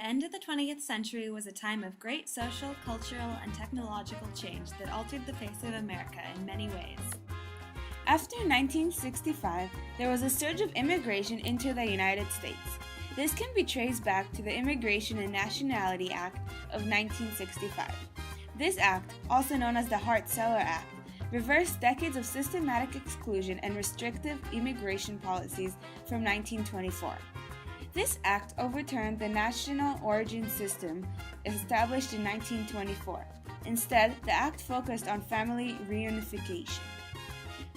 end of the 20th century was a time of great social, cultural, and technological change that altered the face of America in many ways. After 1965, there was a surge of immigration into the United States. This can be traced back to the Immigration and Nationality Act of 1965. This act, also known as the Hart-Celler Act, reversed decades of systematic exclusion and restrictive immigration policies from 1924. This act overturned the national origin system established in 1924. Instead, the act focused on family reunification.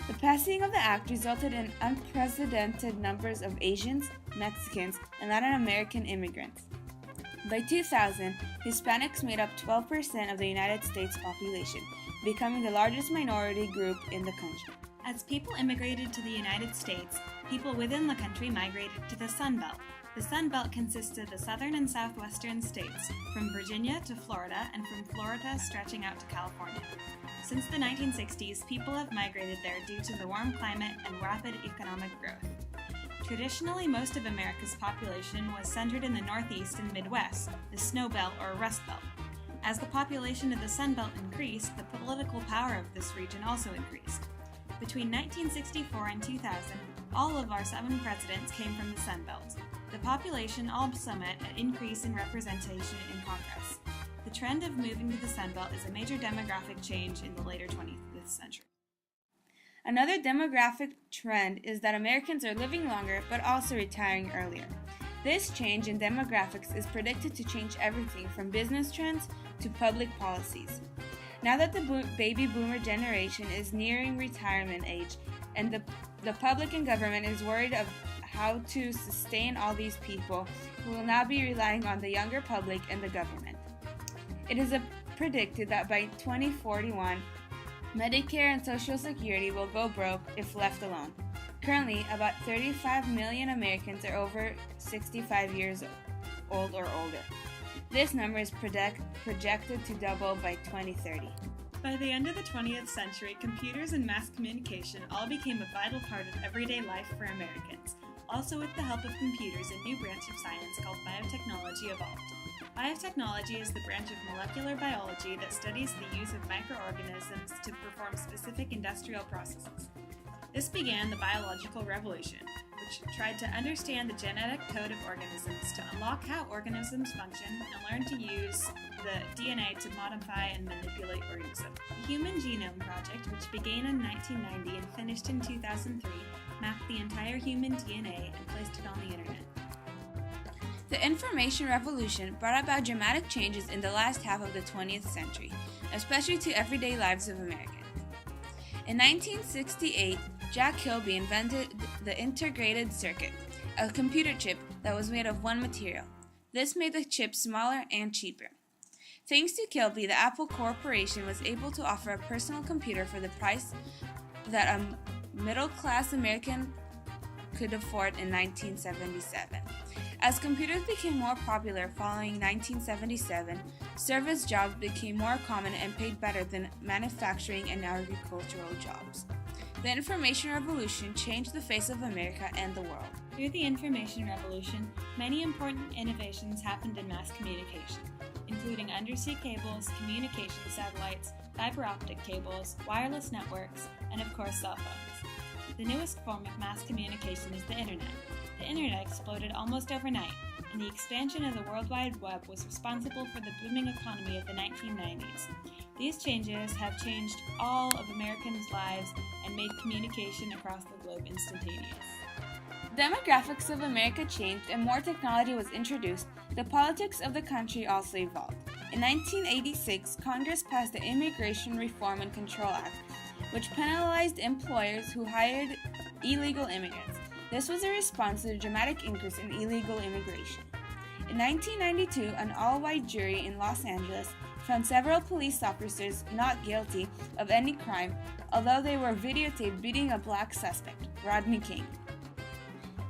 The passing of the act resulted in unprecedented numbers of Asians, Mexicans, and Latin American immigrants. By 2000, Hispanics made up 12% of the United States population, becoming the largest minority group in the country. As people immigrated to the United States, people within the country migrated to the Sun Belt. The Sun Belt consists of the southern and southwestern states, from Virginia to Florida, and from Florida stretching out to California. Since the 1960s, people have migrated there due to the warm climate and rapid economic growth. Traditionally, most of America's population was centered in the Northeast and Midwest, the Snow Belt or Rust Belt. As the population of the Sun Belt increased, the political power of this region also increased. Between 1964 and 2000, all of our 7 presidents came from the Sun Belt. The population also met an increase in representation in Congress. The trend of moving to the Sun Belt is a major demographic change in the later 20th century. Another demographic trend is that Americans are living longer but also retiring earlier. This change in demographics is predicted to change everything from business trends to public policies. Now that the baby boomer generation is nearing retirement age and the public and government is worried of how to sustain all these people, we will now be relying on the younger public and the government. It is predicted that by 2041, Medicare and Social Security will go broke if left alone. Currently, about 35 million Americans are over 65 years old or older. This number is projected to double by 2030. By the end of the 20th century, computers and mass communication all became a vital part of everyday life for Americans. Also, with the help of computers, a new branch of science called biotechnology evolved. Biotechnology is the branch of molecular biology that studies the use of microorganisms to perform specific industrial processes. This began the biological revolution, which tried to understand the genetic code of organisms to unlock how organisms function and learn to use the DNA to modify and manipulate organisms. The Human Genome Project, which began in 1990 and finished in 2003, mapped the entire human DNA and placed it on the internet. The information revolution brought about dramatic changes in the last half of the 20th century, especially to everyday lives of Americans. In 1968, Jack Kilby invented the integrated circuit, a computer chip that was made of one material. This made the chip smaller and cheaper. Thanks to Kilby, the Apple Corporation was able to offer a personal computer for the price that a middle-class American could afford in 1977. As computers became more popular following 1977, service jobs became more common and paid better than manufacturing and agricultural jobs. The information revolution changed the face of America and the world. Through the information revolution, many important innovations happened in mass communication, including undersea cables, communication satellites, fiber optic cables, wireless networks, and of course cell phones. The newest form of mass communication is the Internet. The Internet exploded almost overnight, and the expansion of the World Wide Web was responsible for the booming economy of the 1990s. These changes have changed all of Americans' lives and made communication across the globe instantaneous. Demographics of America changed and more technology was introduced. The politics of the country also evolved. In 1986, Congress passed the Immigration Reform and Control Act, which penalized employers who hired illegal immigrants. This was a response to the dramatic increase in illegal immigration. In 1992, an all-white jury in Los Angeles found several police officers not guilty of any crime, although they were videotaped beating a black suspect, Rodney King.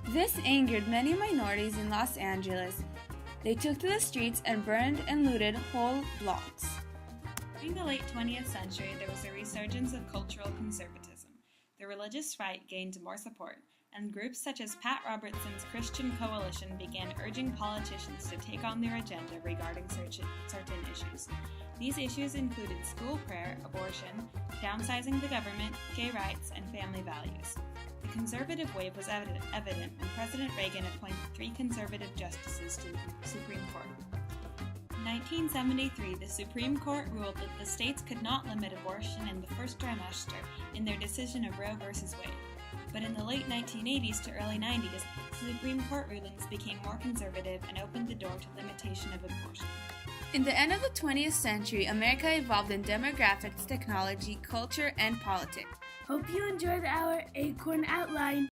This angered many minorities in Los Angeles. They took to the streets and burned and looted whole blocks. During the late 20th century, there was a resurgence of cultural conservatism. The religious right gained more support. and groups such as Pat Robertson's Christian Coalition began urging politicians to take on their agenda regarding certain issues. These issues included school prayer, abortion, downsizing the government, gay rights, and family values. The conservative wave was evident when President Reagan appointed 3 conservative justices to the Supreme Court. In 1973, the Supreme Court ruled that the states could not limit abortion in the first trimester in their decision of Roe v. Wade. But in the late 1980s to early 90s, Supreme Court rulings became more conservative and opened the door to limitation of abortion. In the end of the 20th century, America evolved in demographics, technology, culture, and politics. Hope you enjoyed our Acorn outline.